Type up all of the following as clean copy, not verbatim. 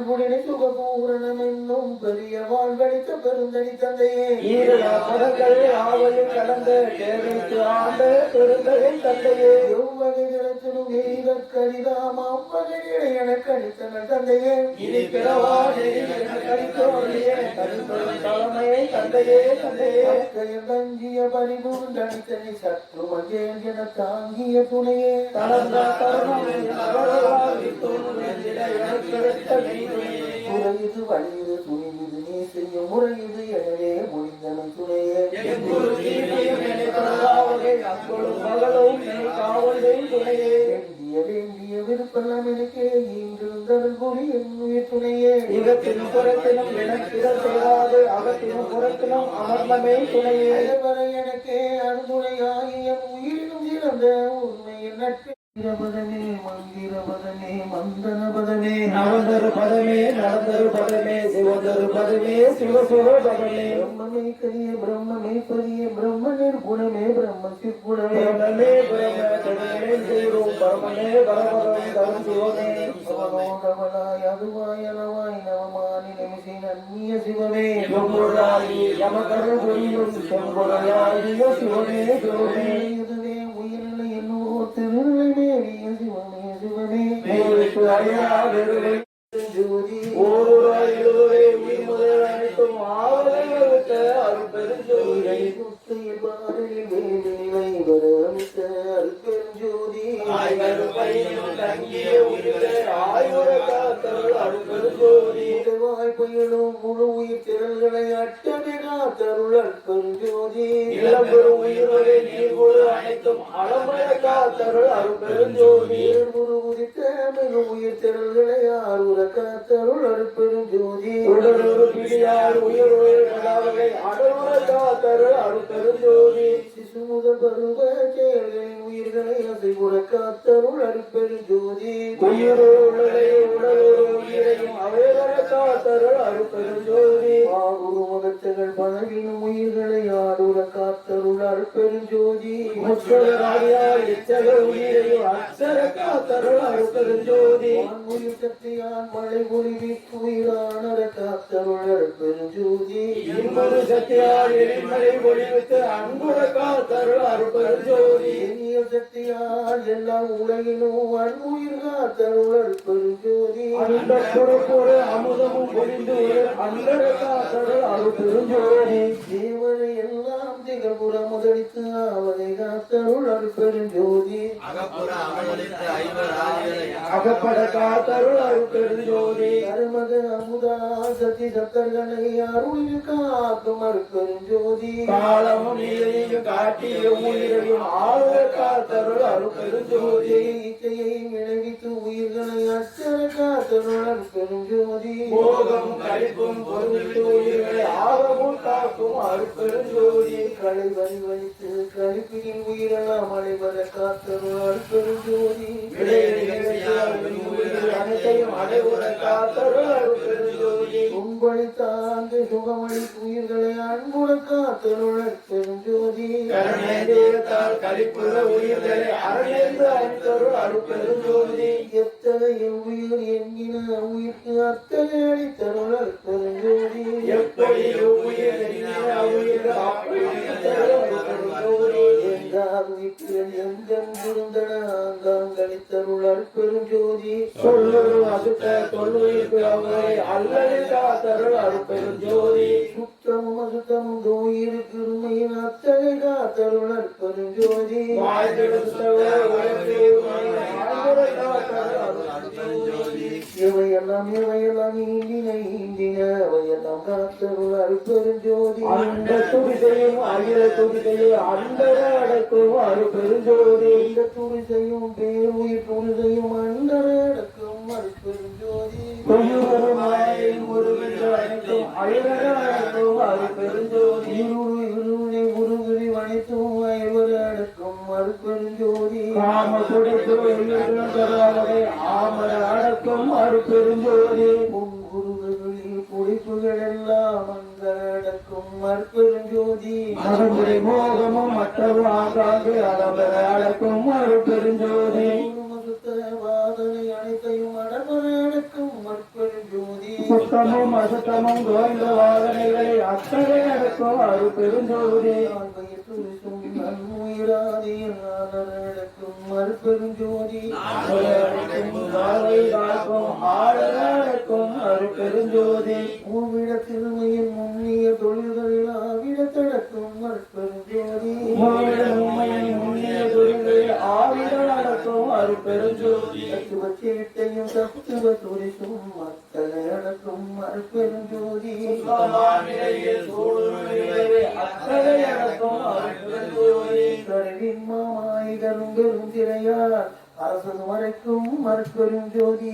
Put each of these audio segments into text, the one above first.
குடினை சுகபூரணம் என்னும் பெரிய வாழ்வழித்த பெருந்தனி தந்தையே பதங்கள் ஆவையும் கடந்த கேள்விக்கு ஆண்ட பெருந்தகை தந்தையே எவ்வகை தினத்திலும் எய்தற்கரிதாம் அவ்வகைகளை எனக்கு அளித்தனர் தந்தையே இனி பிறவாடி தலைமையை தந்தையே தந்தையே தஞ்சிய பரிபூர்ந்த தனி சற்று மஞ்சள் என தாங்கிய துணையே தளர்ந்த தருணம் முறையுது வலியுது துணியுது நீ செய்யும் முறையுது எனவே முடிந்தன துணையே வேண்டிய விருப்பெல்லாம் எனக்கே ஈன்றிருந்தல் கூறி என் உயிர் துணையே இகத்தினும் புறத்தினும் இனத்திட செய்யாது அகத்தினும் புறத்தினும் அமர்ந்தமே துணையே வரை எனக்கே அனுதுணையாகி என் உயிரினும் இறந்த உண்மையின் நட்பு பதமே மந்திரபதமே மந்தனபதமே நவந்தரு பதமே நடந்தரு பதமே சிவந்தரு பதமே சிவசிவ பதமே பிரம்மமே கரிய பிரம்மமே பரிய பிரம்ம நிர்குணமே பிரம்ம சிற்குணமே பிரம்மமே பிரம்ம செய்வோம் பரமனே பரமரம் தரும் சிவமே சிவனோதவனாய் அதுவாய் அளவாய் நவமானி நிமிஷை நன்மிய சிவமே எம்பொருளாகி யமகரு புரியும் செம்பொருளாகிய சிவமே சிவமே இதுவே உயிரில்லை என்னவோ திருநிலை மேவிய சிவமே சிவமே ஜோதி உயிர் முதல் அனைத்தும் ஆவலைத்த அருட்பெருஞ்சோதி முத்தையில் பாடலில் வேண்டிலை வரமித்த அருட்பெருஞ்சோதி வாய்ப்பையிலும் முழு உயிர் திரள்களை அட்டமே காத்தருள் அற்பெருஞ்சோதி இளம்பெரும் உயிரோடு நீர்கொழு அனைத்தும் அலம்பர காத்தருள் அருட்பெருஞ்சோதி முழு உதித்த மிகு உயிர் திரள்களை ஆறுர காத்தருள் அற்பெருஞ்சோதி உடலொரு பிடியார் உயிர் உயிர்களை அடலுற காத்தருள் அருட்பெருஞ்சோதி சிசு முதல் பருவ செயல்களின் உயிர்களை அசைவுற காத்தருள் அற்பெருஞ்சோதி உயிரோடு உடலொரு உயிரையும் அவைவர காத்தருள் அருட்பெருஞ்சோதி ஆறுரு முகத்தகள் பழகினும் உயிர்களை ஆடுற காத்தருள் அற்பெருஞ்சோதி முச்சராடியார் இச்சக உயிரையும் அச்சர காத்தருள் அருட்பெருஞ்சோதி உயிர் சக்தியான் மழை பொழிவிற்கு உயிரானர காத்தருள் அற்பெருஞ்சோதி இன்பரு சக்தியார் எரிமலை ஒளிவித்து அன்புற காத்தருள் அருட்பெருஞ்சோதி இனிய சக்தியால் எல்லாம் உலகினும் அன்புயிர் காத்தருள் அற்பெருஞ்சோதி அந்த பொறுப்பொரு அமுதமும் பொழிந்து அன்பர காத்தருள் அருட்பெருஞ்சோதி தேவனை எல்லாம் திகழ்புற முதலித்து அவரை காத்தருள் அற்பெருஞ்சோதி அகப்பட காத்தருள் அருட்பெருஞ்சோதி அருமக அமுதா சதி சத்தர்களை அருளில் காக்கும் அற்பெருஞ்சோதி காலமும் நீரையும் காட்டிய உயிரையும் ஆளுக காத்தருள் அருட்பெருஞ்சோதி இச்சையை விளைவித்து உயிர்களை அச்சர காத்தருள் அற்பெருஞ்சோதி போகம் கழிப்பும் பொருளித்து உயிர்களை ஆகமும் காக்கும் அருட்பெருஞ்சோதி களை வரி வலித்து கழிப்பினில் உயிரெல்லாம் அலைவர காத்தருள் அற்பெருஞ்சோதி அனைத்தையும் அடைவுற காத்தருள் அருட்பெருஞ்சோதி உங்களை தாழ்ந்து சுகமளி உயிர்களை அன்புட காத்தருள் அற்பெருஞ்சோதி கருணேதால் கழிப்புற உயிர்களை அரணேந்து அளித்தருள் அருட்பெருஞ்சோதி எத்தகைய உயிர் என்கின உயிர்க்கு அத்தகைய அளித்தருள் அற்பெருஞ்சோதி எப்படி உயிர் உயிர் அப்படி என்றார் உயிர்த்திரள் எந்தன் இருந்தன ஆங்காங்களித்தருள் அற்பெருஞ்சோதி சொல்லொரு அசுத்த தொல்லுயிர்க்கு அவரை அல்லது காத்தருள் அருட்பெருஞ்சோதி சுத்தமும் அசுத்தமும் தோயிருக்கு உண்மையின் அத்தகை காத்தருள் அற்பெருஞ்சோதி இவையெல்லாம் ஈண்டின ஈண்டின அவையெல்லாம் காத்தருள் அற்பெருஞ்சோதி அந்த துடிசையும் அகில துடிசையும் அண்டர அடக்கும் அருட்பெருஞ்சோதி இந்த துடிசையும் பேர் உயிர் துடிசையும் அண்டர அடக்கும் அற்பெருஞ்சோதி அனைத்தும் அழிவர அடக்கும் அருட்பெருஞ்சோதி இருளை உருகுறி அனைத்தும் ஐவர அடக்கும் அற்பெருஞ்சோதி காம துடித்து ஆமர அடக்கும் அருட்பெருஞ்சோதி உன் குருகளில் குடிப்புகள் எல்லாம் அடக்கும் அற்பெருஞ்சோதி அகமுறை மோகமும் மற்றவும் ஆங்காங்கு அகம்பர அடக்கும் அருட்பெருஞ்சோதி வாதனை அனைத்தையும் அடமர அடக்கும் அற்பெருஞ்சோதி சுத்தமும் அசுத்தமும் கோவிந்த வாதனைகளை அத்தனை அடக்கும் அருள் பெருஞ்சோதி மறுபெருஞ்சோதி ஆடக்கும் அருள் பெருஞ்சோதி மூவிட திருமையில் முன்னிய தொழில்களில் ஆவிடத்தடக்கும் மறுபெருஞ்சோதி முன்னிய தொழில்களில் ஆவிகள் அடக்கும் அருள் பெருஞ்சோதி தத்துவச்சேட்டையும் தத்துவ துரிசும் மக்களை அடக்கும் மறுபெருஞ்சோதி அத்தனை அடக்கும் அருள் பெருஞ்சோதி கருவின் மாமாய் கரும்பெரும் திரையார் அரசு மறைக்கும் மறுபெருஞ்சோதி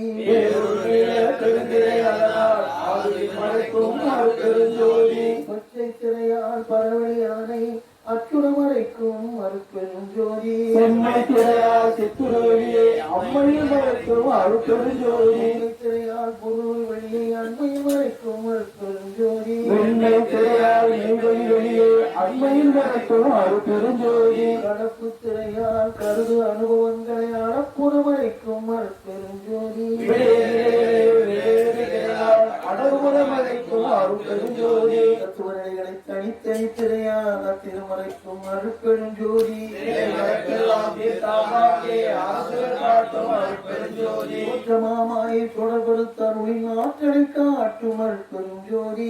மறைக்கும் அருள் பெருஞ்சோதி பச்சை திரையால் பரவழியானை அச்சுரமறைக்கும் மறுபெருஞ்சோதி செம்மை திரையால் சித்துருவியே அம்மையில் மறைக்கும் அருள் பெருஞ்சோதி திரையால் பொருள் வெள்ளி அண்மையில் மறைக்கும் மறுபெருஞ்சோதி வெண்ணை திரையால் நெய்வழி வெளியே அண்மையில் மறைக்கும் அருள் பெருஞ்சோதி கடப்பு திரையால் கருது அனுபவங்களை அளப்புறமறைக்கும் மறுபெருஞ்சோதி அடர்முறம் அழைக்கும் அருள் பெருஞ்சோதி தத்துவநிலைகளை தனித்தனி திரையால் திருமறைக்கும் மறுபெருஞ்சோதி மாமாயை தொடர்படுத்த அருளின் ஆற்றலை காட்டும் மறுபெருஞ்சோதி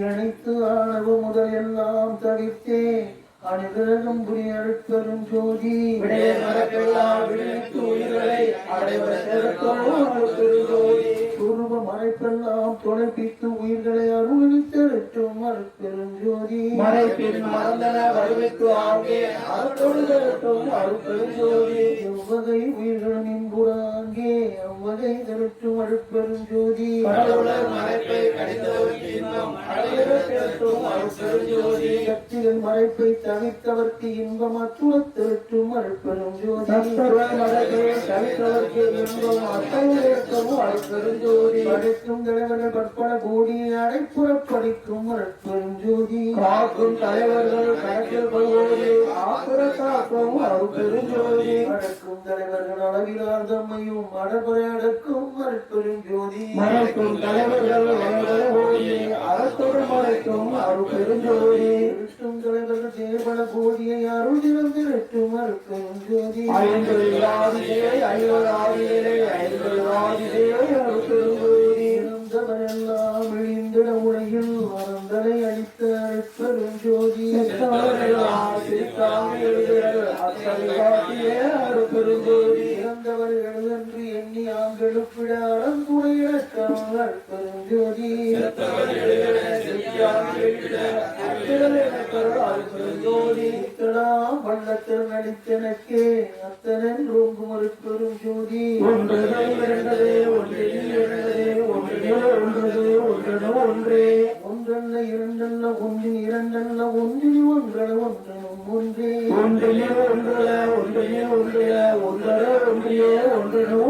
இணைத்து ஆணவ முதல் எல்லாம் தவிர்த்தேன் அனுகிரகம் புரிய அருட்பெருஞ்சோதி துருவ மறைப்பெல்லாம் தொலைப்பித்து உயிர்களை அருளித்தெடுக்கும் அருட்பெருஞ்சோதி மறைப்பின் மறந்தன வருவித்து ஆங்கே அருட்டும் அருள் பெருஞ்சோதி எவ்வகை உயிர்களும் இன்புறாங்கே அவ்வகை தருட்டும் அருட்பெருஞ்சோதி மறைப்பை கடித்தவர்க்கு இன்பம் அடையும் அருள் பெருஞ்சோதி சக்திகள் மறைப்பை தவிர்த்தவர்க்கு இன்பம் அச்சுரத்திருக்கும் அருட்பெருஞ்சோதி தவிர்த்தவர்க்கு இன்பம் அத்தையும் அருள் பெருஞ்சோதி படைக்கும் தலைவர்கள் பற்பட கோடியை அடைப்புறப்படிக்கும் அருட்பெருஞ்சோதி காக்கும் தலைவர்கள் கணக்கில் கொள்வோது ஆசுரத்தாக்கும் அருள் பெருஞ்சோதி அடக்கும் தலைவர்கள் அளவிலார் தம்மையும் அடபரை அடக்கும் அருட்பெருஞ்சோதி மறைக்கும் தலைவர்கள் அரசோடு மறைக்கும் அருள் பெருஞ்சோதி இருக்கும் தலைவர்கள் தேவன கோடியை அருள் திறந்திருக்கும் அருட்பெருஞ்சோதி இருந்தவரெல்லாம் இழிந்திட உலகில் மறந்தனை அளித்த அருட்பெருஞ்சோதி இறந்தவர்கள் என்று எண்ணி ஆங்கெழுப்பிட அறந்துணையிடக்கம் அருட்பெருஞ்சோதி வள்ளத்தில் நடித்தனக்கே அத்தனன் ரோங்கும் அருட்பெருஞ்சோதி ஒன்றல்ல இரண்டல்ல ஒன்றின் இரண்டல்ல ஒன்றில் ஒன்றல ஒன்றனும்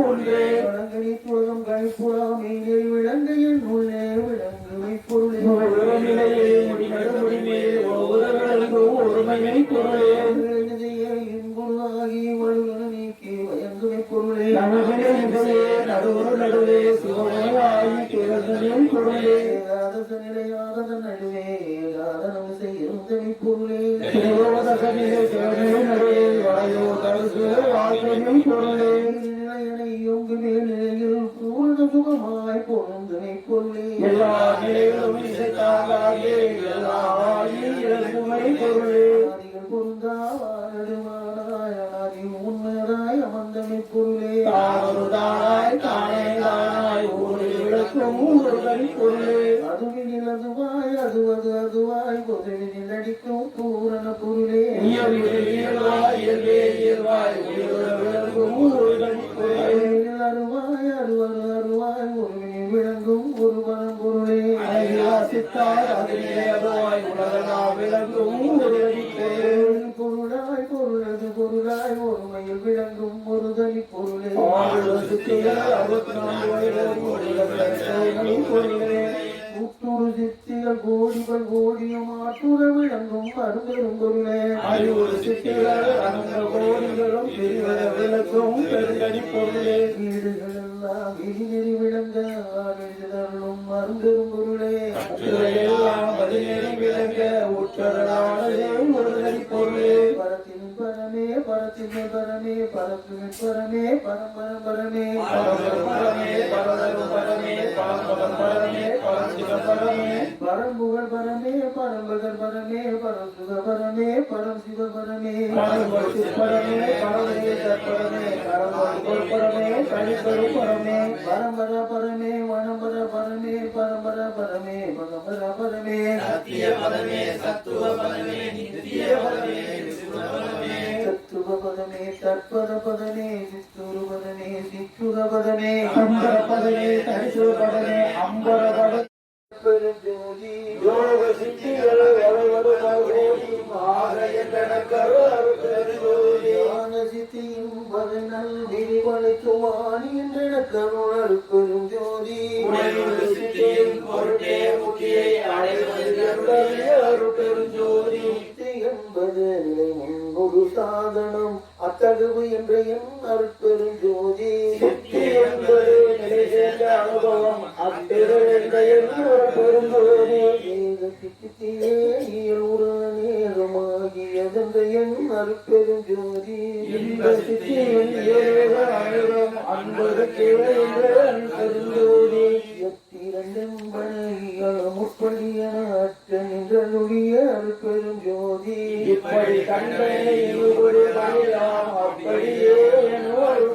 ஒன்றே வடங்கனி துலகம் கழிப்புறா மேலே விளங்கையின் உள்ளே விளங்குவை பொருளே இன்புள்ளாகி வலுவன நீக்கி வயங்குவை பொருளே ஏகாதச நிலையாதத நடுவே ஏகாதனம் செய்யுந்தவை பொருளே நிலையனை யோங்கு மேலையில் பூர்ண சுகமாய் பொருந்தனை பொருளே எல்லா நிலைகளும் இசைத்தாகாதே எல்லா பொருளே ஆதிகள் பொருந்தாவாய் ஆதி உண்மையதாய் அமர்ந்தமை பொருளே தானாய் தானே தானாய் ஊரில் விளக்கும் ஊர்தனி பொருளே அதுவினில் அதுவாய் அதுவது அதுவாய் பொதுவினில் அடிக்கும் பூரண பொருளே இயல்வாய் இயல்பே இயல்வாய் விளக்கும் ஊர்தனி பொருளே அதுவினில் அருவாய் அருவது அருவாய் ஒருவினில் விளங்கும் ஒரு பரம்பொருளே சித்தாய் அதிலே அதுவாய் உலகனா விளங்கும் ஊர்தனி பொருளே பொருளாய் பொருளது பொருளாய் ஒருமையில் விளங்கும் ஒரு தனி பொருளே முத்துரு சித்திகள் கோடிகள் கோடியும் ஆற்றுற விளங்கும் அரும்பெரும் பொருளே கோடிகளும் விளக்கும் பெருங்கனி பொருளே வீடுகள் எல்லாம் விழிநெறி விளங்க ஆடுதலும் அருந்தரும் பொருளே எல்லாம் பதினேறி விளங்க உற்றலானதே ஒருதறி பொருளே பரத்தின் பரமே பரத்தின் பரமே பரப்பின் பரமே பரம்பரம் பரமே பரமே பரதரும் பரமே பரம்பரம் பரமே பரசிவ பரமே பரம்புகள் பரமே பரம்பகர் பரமே பரசுக பரமே பரம் சிவ பரமே பரம்பொரு பரமே பரமே தற்பரமே பரம்பொரு பரமே கழிப்பரு பரமே பரம்பர பரமே வனம்பர பரமே பரம்பர பரமே பரம்பர பரமே சத்திய பரமே சத்துவ பரமே நித்திய பரமே விசுவ பரமே சத்துவ பதமே தற்பர பதமே சித்துரு பதமே சிற்றுர பதமே அம்பர பதமே தரிசுவ பதமே அம்பர பதமே பெருஞ்சோதி யோக சித்திகள் எவைவது பகோதி மாலைய கணக்கரு அருட்பெருஞ்சோதி ஞான சித்தியும் பதனல் விரிவளைக்குமானி என்ற கருணர் பெருஞ்சோதி உடையுறு சித்தியின் பொருட்டே முக்கியை அடைவது அருட்பெருஞ்சோதி சித்தி என்பது நிலை முன்பொரு சாதனம் அத்தகவு என்ற என் அருட்பெருஞ்சோதி சித்தி என்பது நிலை சேர்ந்த அனுபவம் அத்திரு என்ற பெருஞ்சோதி ஏக சித்தியே இயல்புற நேரமாகியதென்ற என் அருட்பெருஞ்சோதி இந்த சித்தியின் ஏக அனுபவம் அன்பருக்கு என்ற பெருஞ்சோதி முற்படியன அற்ற நின்றனுடைய அருட்பெருஞ்சோதி இப்படி கண்டனை ஒரு பணியாம் அப்படியே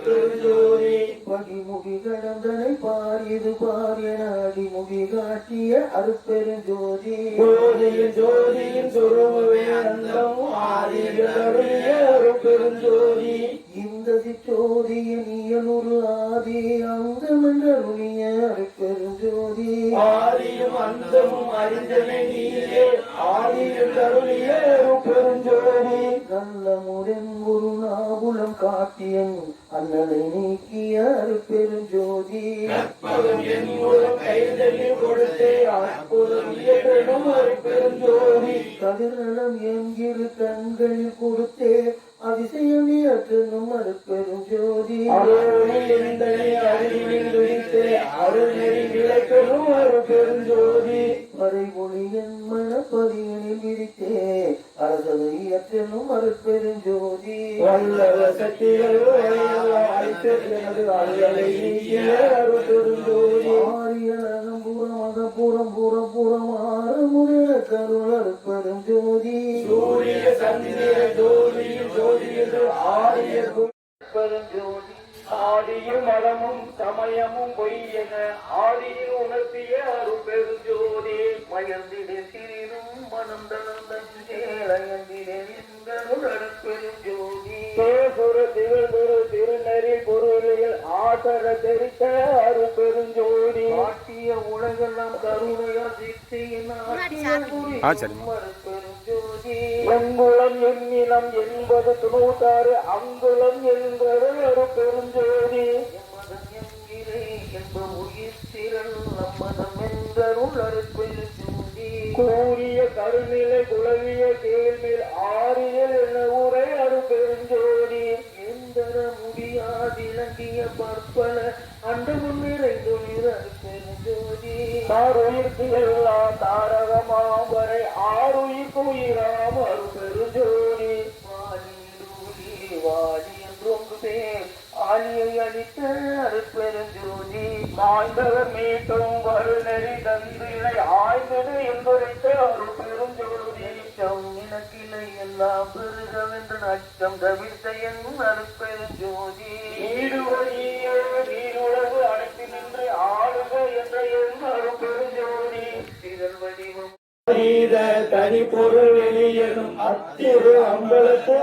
பெருஞ்சோதி படிமுடி கடந்தனை பார் இது பார் என அடிமுடி காட்டிய அருட்பெருஞ்சோதி ஜோதியின் ஜோதியின் சுரூபமே அந்தம் ஆதிய பெருஞ்சோதி இந்த சிற்றோதியின் இயலுரு ஆதி அங்கமென்றருளிய அருட்பெருஞ்சோதி ஆதியும் அந்தமும் அறிந்தனை நீயே ஆதியில் அருளிய பெருஞ்சோதி நல்ல முடன் ஒரு நாகுலம் காட்டியன் அண்ணனை நீக்கிய அருட்பெருஞ்சோதி கற்பகம் என் மூலம் கைதலி கொடுத்தே அற்புதம் இயற்றணும் பெருஞ்சோதி கதிர்நலம் என்கிற கண்களில் கொடுத்தே அதிசயம் இயற்றணும் அருட்பெருஞ்சோதி அருள்நெறி விளக்கணும் பெருஞ்சோதி மறை ஒளியன் மனப்பதிகளில் விரித்தே அரசதை இயற்றணும் அருட்பெருஞ்சோதி வல்லவ சக்திகள் அழைத்தது அல்லலை பெருஞ்சோதி ஆரியலகம்புறம் அகப்புறம் புறப்புறம் ஆறுமுக கருள் அருட்பெருஞ்சோதி சூரிய சந்திர ஜோதியில் ஜோதியது ஆரிய பெருஞ்சோதி ஆதியும் மலமும் சமயமும் பொய்யென ஆதியில் உணர்த்திய பெருஞ்சோதி மயந்திட சிறிதும் மனம் தளர்ந்தேளையந்திட நின்றருள் அருட்பெருஞ்சோதி பேசுர திகழ்குரு திருநெறி பொருளில் ஆசர தெரித்த பெருஞ்சோதி ஆட்டிய உலகெல்லாம் கருணையா சித்தியின் ஆட்டிய அருட்பெருஞ்சோதி எங்குளம் எண்ணிலம் என்பது 96 அங்குளம் என்பது பெருஞ்சோதி எம்மதம் என்கிறே என்ப உயிர் திரள் நம்மதம் என்றருள் அருட்பெருஞ்சோதி கூறிய கருநிலை குளவிய கேள்வியில் ஆறியல் என உரை பெருஞ்சோதி எந்தர முடியாதிலங்கிய பற்பல அண்டமும் நிறைந்துளிர் அருட்பெருஞ்சோதி தாருயிர்க்கு எல்லாம் தாரகமாம் வரை ஆறுயிர்க்கு உயிராம் பெருஞ்சோதி வாலியூரி வாலி என்றொன்று பேர் ஆலியை அளித்த அருட்பெருஞ்சோதி மாய்ந்தவர் மீட்டும் வருநெறி தந்தினை ஆய்ந்தது என்பதைத்த பெருஞ்சோதி அச்சம் நினக்கிளை எல்லாம் பெருகவென்ற அச்சம் தவிர்த்த என் அருட்பெருஞ்சோதி நீடுவழியே நீருலகு அழைத்து நின்று ஆளுக என்ற என் பெருஞ்சோதி திரள் வடிவம் தனி பொருள் வெளியனும் அத்திரு அம்பலத்து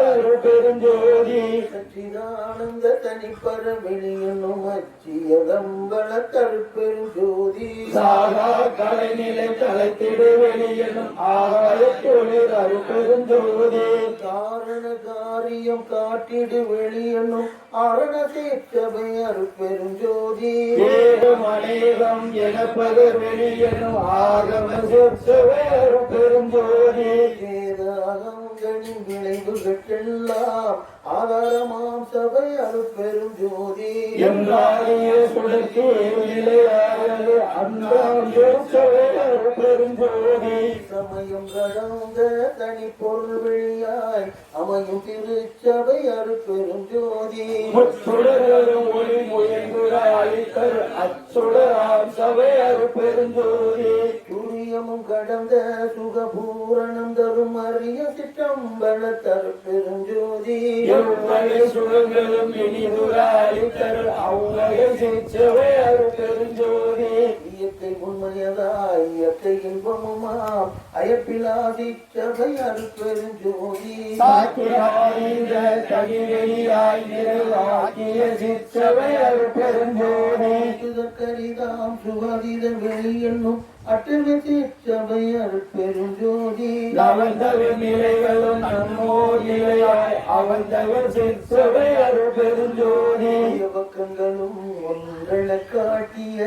பெருஞ்சோதி சச்சிதானந்த தனிப்பர வெளியனும் அச்சியதம்பல தருட்பெருஞ்சோதி சாகா கலைநிலை தலைத்திடு வெளியனும் ஆகாய தொழில் பெருஞ்சோதி காரண காரியம் காட்டிடு வெளியனும் அரண சேற்றவை அருட்பெருஞ்சோதி ஏகம் அநேகம் எனப்பது வெளியனும் ஆகம சொற்சவே பெருஞ்சோதி வேதாகம் காரியங்களின் விளைவுகட்கெல்லாம் ஆதாரமாம் சபை அருட்பெரும் ஜோதி என்றாரிய சுடர்க்கு நிலையானது அன்றாண்டு சபை அருட்பெரும் ஜோதி சமயம் கடந்த தனி பொருள் வெளியாய் அமையும் திருச்சபை அருட்பெரும் ஜோதி முச்சுடரும் ஒளி முயங்குறாளித்தர் அச்சுடராம் சபை அருட்பெரும் ஜோதி துரியமும் கடந்த சுகபூரணம் தரும் அரிய சிற்றம்பல தருப்பெரும் ஜோதி எவ்வகை சுகங்களும் இனிதுராளித்தர் அவ்வகை சிற்றவை அருட்பெரும் ஜோதி இயற்கை உண்மையதாய் இயற்கை இன்பமுமாம் அயப்பிலாதி சபை அருட்பெரும் ஜோதி சாக்கியாரிந்த தகிவெளியாய் நிறைவாக்கிய சிற்றவை அருட்பெரும் ஜோதி இதற்கரிதாம் சுகாதீத வெளி என்னும் அட்டவை சிற்றபை அருட்பெரும் ஜோதி அவந்தவர் நிலைகளும் நம்மோர் நிலையாய் அவந்தவர் சிற்றவை அருட்பெரும் ஜோதி பக்கங்களும் ஒன்றென காட்டிய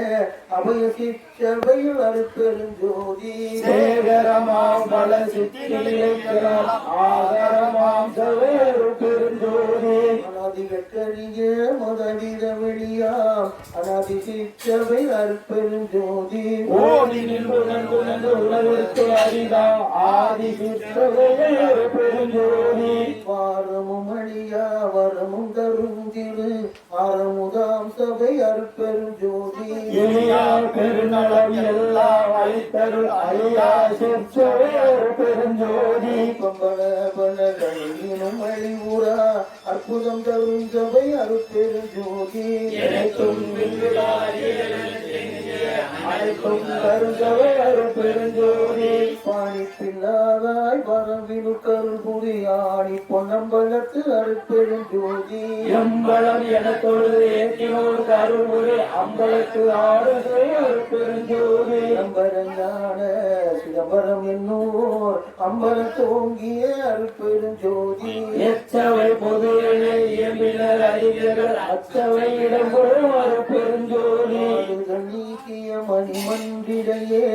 அபய சிற்றபை அருட்பெரும் ஜோதி சேகரமாம் பல சிற்றிலைக்கிறார் ஆதரமாம் சபை அருட்பெரும் ஜோதி அநாதிகரிய மதவித வெளியாம் அநாதி சிற்றபை அருட்பெரும் ஜோதி ஓடி நின்று உலகிற்கு அரிதா ஆதி சிற்றவை அருட்பெரும் ஜோதி வாரமும் அழியா வரமும் தரும் திரு ஆரமுதாம் சபை அருட்பெரும் ஜோதி எளியா பெருநலம் எல்லாம் அளித்தருள் அழியா சிற்றவை அருட்பெரும் ஜோதி பம்பள பலகலினும் அழிவுறா அற்புதம் தரும் சபை அருட்பெரும் ஜோதி எனக்கும் அனைத்தும் கருசவை அருட்பெரும் ஜோதி பாணிப்பில்லாதாய் வரவினு கருபுரி ஆணி பொன்னம்பலத்து அருட்பெரும் ஜோதி எம்பளம் என தொழுது ஏற்றினோர் கருவுரை அம்பலத்து ஆடுகை அருட்பெரும் ஜோதி அம்பரஞான சிதம்பரம் என்னோர் அம்பலத்து ஓங்கிய அருட்பெரும் ஜோதி எச்சவை பொது இயம்பினர் அறிஞர்கள் அச்சவை இடம்பெறும் அருட்பெரும் ஜோதி ஆடுதல் நீக்கிய மணிமன்றிடையே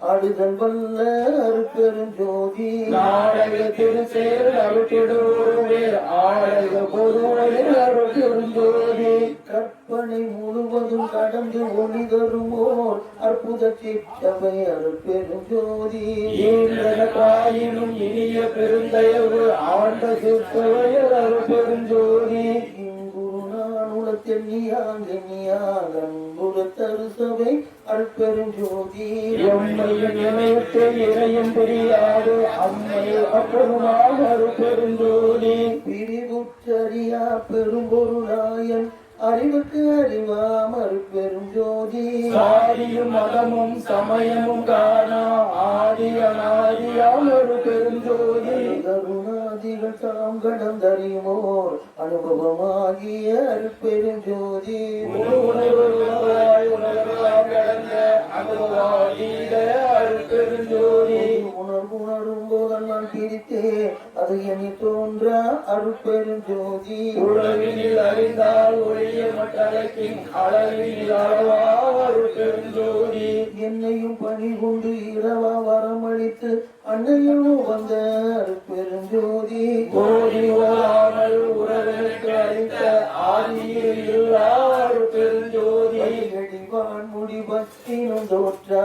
ஆடுதல் வல்ல அருட்பெரும் ஜோதி நாடக திருச்சேர் அருட்டிடுவேர் ஆடக பொதுவையில் அருட்பெரும் ஜோதி கற்பனை முழுவதும் கடந்து ஒளி தருமோர் அற்புத சிற்றபை அருட்பெரும் ஜோதி ஈன்றதற்காயினும் இனிய பெருந்தயவு ஆண்ட சிற்றவையில் அருட்பெரும் ஜோதி இங்குரு நான் உலகெண்ணியாங்கெண்ணியாக தருசபை அருட்பெரும் ஜோதி எம்மையின் இணையத்தை இறையும் தெரியாது அம்மை அப்பருமாக அருட்பெரும் ஜோதி பிரிவுற்றறியா பெரும்பொருளாயன் அறிவுக்கு அறிவாம் அருட்பெரும் ஜோதி சாதியும் மதமும் சமயமும் காணா ஆதிய நாதியாம் அருட்பெரும் ஜோதி கருணாதிகள் தாம் கடந்தறியுமோர் அனுபவமாகிய அருட்பெரும் ஜோதி உணர்வாய் உணர்வாய் கடந்த அனுபவாதீத அருட்பெரும் ஜோதி உணரும் போதெல்லாம் பிரித்தே அது எண்ணி தோன்ற அருட்பெரும் ஜோதி உறவினில் அறிந்தால் ஒழிய மற்றலைக்கின் அளவினில் அளவா அருட்பெரும் ஜோதி என்னையும் பணி கொண்டு இரவா வரமளித்து அன்னையும் வந்த அருட்பெரும் ஜோதி கோடி ஓராமல் உறவிற்கு அளித்த ஆதியில் இல்லா அருட்பெரும் ஜோதி அடிவான் முடி பக்தினும் தோற்றா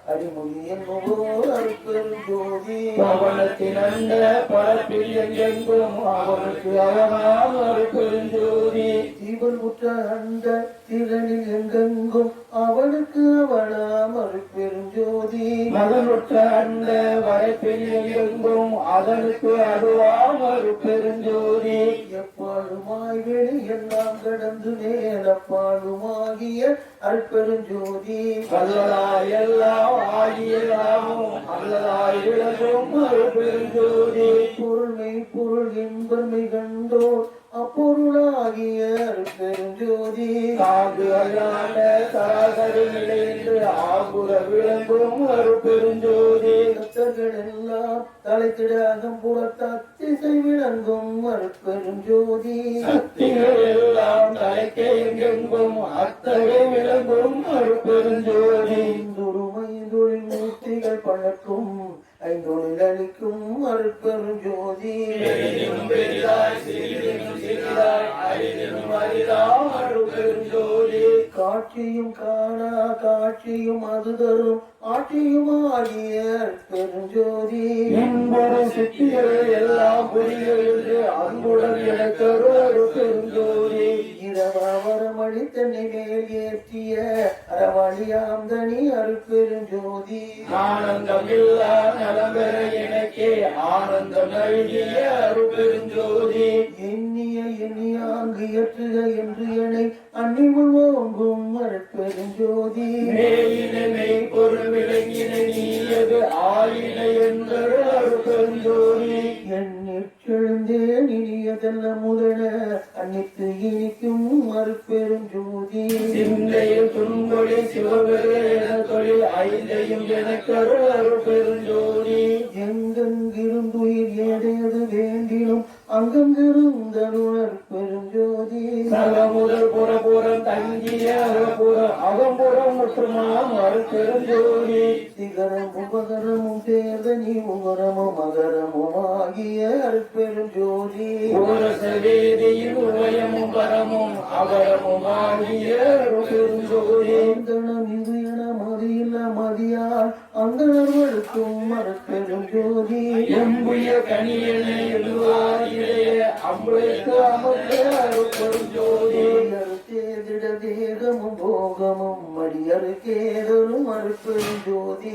அடிமுடி என்னுவோர் அருட்பெரும் ஜோதி பவனத்தின் அண்ட பரப்பில் எங்கெங்கும் அவனுக்கு அவனாம் அருட்பெரும் ஜோதி ஜீவன் உற்ற அந்த திரளில் எங்கெங்கும் அவனுக்கு அவனாம் அருட்பெரும் ஜோதி மகனுற்ற அண்ட வரைப்பில் எங்கெங்கும் அதனுக்கு அதுவாம் அருட்பெரும் ஜோதி எப்பாலுமாய் வெளி எல்லாம் கடந்து நேரப்பாலுமாகிய அருட்பெரும் ஜோதி வல்லலாய் எல்லாம் ஆகியலாமும் அல்லலாய் விளங்கும் அருட்பெரும் ஜோதி பொருள்மை பொருள் என்பமை கண்டோர் அப்பொருளாகிய அருட்பெரும் ஜோதி காது அல்லாத சராசரி நிலை என்று ஆகுற விளங்கும் அருட்பெரும் ஜோதி பக்தர்கள் எல்லாம் தலைத்திடாகம் புறத்திசை விளங்கும் அருட்பெரும் ஜோதி சக்திகள் எல்லாம் தலைக்கே எங்கெங்கும் அத்தகை விளங்கும் அருட்பெரும் ஜோதி ஐந்தொழில் மூர்த்திகள் பழக்கும் ஐந்தொழில் அளிக்கும் அருட்பெரும் ஜோதி காட்சியும் காணா காட்சியும் அது தரும் ஆட்சியும் ஆகிய பெருஞ்சோதி என்பது சித்திகள் எல்லாம் புரிகிறது அன்புடன் எனக்கு ஒரு பெருஞ்சோதி இரவாவரம் அளித்தனை மேல் ஏற்றிய அறவழியாம் தனி அருட்பெருஞ்சோதி ஆனந்தம் இல்லா நலம்பெற எனக்கே ஆனந்தம் நல்கிய அருட்பெருஞ்சோதி எண்ணிய எண்ணியாங்கு ஏற்றுக என்று என்னை அன்னிமுள் ஓங்கும் அருட்பெருஞ்சோதி மேலினை பொருள் விளங்கினை நீயது ஆயின என்பது அருட்பெருஞ்சோதி எண்ணிற்றெழுந்தேன் இனியதல்ல முதல அன்னித்து இனிக்கும் அருட்பெருஞ்சோதி சிந்தையில் துன்பொழி சிவபெரு என தொழில் ஐந்தையும் எனக்கு அருட்பெருஞ்சோதி எங்கெங்கிருந்துயிர் ஏதேது வேண்டினும் அங்கங்கிருந்தருணர் பெருஞ்சோதி சகமுதல் புறப்புறம் தங்கிய அகப்புறம் அகம்புறம் முற்றுமாம் அருட்பெருஞ்சோதி சிகரம் உபகரமும் சேர்தனி உகரமும் அகரமும் ஆகிய அருட்பெருஞ்சோதி வேதியின் உபயமும் பரமும் அகரமும் ஆகிய அருட்பெருஞ்சோதி அந்தணம் இது என மதியில்ல மதியால் அந்தணர்களுக்கும் அருட்பெருஞ்சோதி எம்புய கனியன எழுவாயிடைய அம்புக்கு அமர்ந்த அருட்பெருஞ்சோதி தேதிட தேகமும் போகமும் மடியறுக்கேதரும் அருட்பெருஞ்சோதி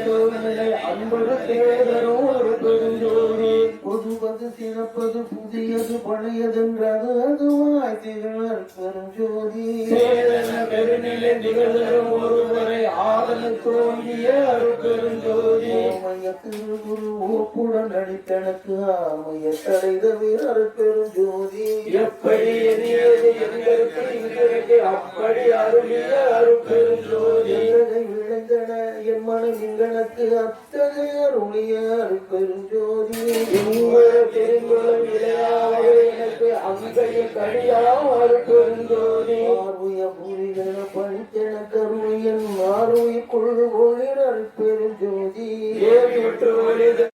சூழ்நிலை அன்பது தேதரும் அருட்பெருஞ்சோதி பொதுவது சிறப்பது புதியது பழையதென்றது அதுவாய் திகழ் பெருஞ்சோதி சேதன பெருநிலை திகழ்தரும் ஒருவரை ஆதன தோன்றிய அருட்பெருஞ்சோதி ஓமைய திருகுரு ஓப்புடன் அடித்தனக்கு ஆமைய தடைதவிர அருட்பெருஞ்சோதி எப்படி எதியது எங்களுக்கு இங்களுக்கு அப்படி அருளிய அருட்பெருஞ்சோதி எத்தகை விளைந்தன என் மனம் இங்கனக்கு அத்தகை அருளிய அருட்பெருஞ்சோதி பெருங்குளம் இளையாக எனக்கு அங்கையில் கடியா அருட்பெருஞ்சோதி ஆர்வுய புரிகள பணித்தன கருவியன் ஆர்வுய கொள்ளு ஒளிர் அருட்பெருஞ்சோதி ஏறி விட்டு ஒளிது